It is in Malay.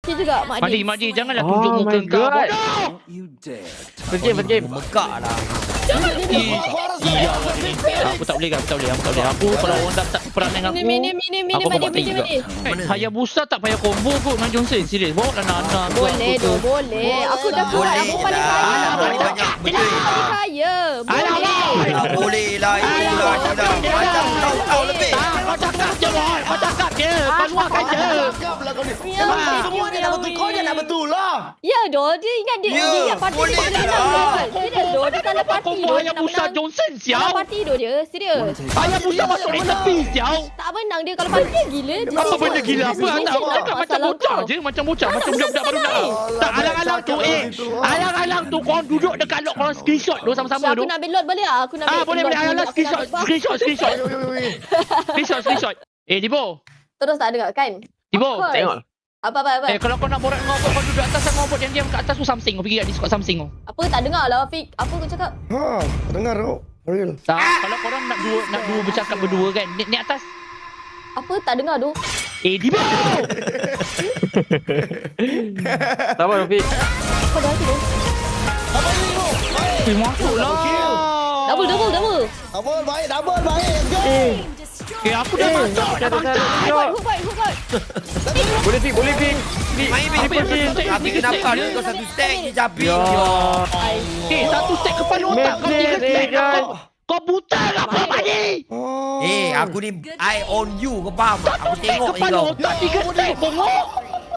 Okey juga Mak Din. Madi, janganlah tunjuk muka kau. Bodoh! First game. Mekak lah. Iya, aku tak boleh. Aku kalau orang tak perang dengan aku. Mini Aku Mak buat Din. Hayabusa tak payah combo kot dengan Johnson. Serius. Bawa lah Nana. Boleh. Aku dah kuat. Aku paling kaya. Banyak betul. Paling kaya. Boleh lah. Macam tahu lebih. Kau cakap je, Boy. Kau cakap je. Kau luahkan je. Semua dia dah betul. Kau je nak betul lah. Ya doh, dia ingat dia ingat parti boleh dia lah. menang. Serius doh, dia salah parti Combo doh. Hayabusa Johnson, Salah sial. parti doh dia, serius. Hayabusa masuk tepi, sial. Tak menang dia kalau parti gila dia. Apa benda gila apa? Dia Tak nak cakap macam salah bocah kau. je, macam budak-budak baru nak. Tak alang-alang tu alang-alang tu korang duduk dekat lock korang screenshot tu sama-sama Aku tu. nak ambil load boleh ah? Aku nak ambil. Boleh alang screenshot. Dibo. Terus tak dengar kan? Dibo, Tengok. Apa. kalau kau nak borak dengan Oppo, kau duduk atas sama Oppo diam-diam kat atas tu something. Kau pergi kat Discord something tu. Apa tak dengar lah Fik. Apa kau cakap? Ha, dengar tu. Real. Tak, kalau korang nak dua bercakap berdua kan, ni atas. Apa tak dengar tu? Dibo. Sabar Rafiq. Apa dah tu? Masuklah. Double. Double baik. Aku dah masuk dah bangsa. Hook fight. Boleh Fik. Main Tapi kenapa kau satu stack je Jabi? Satu stack kepala otak kau tiga stack kan. kau buta ke apa Madi? Oh. Aku ni eye on you, kau faham tak? Aku tengok je Kepala kau. otak tiga stack bongok.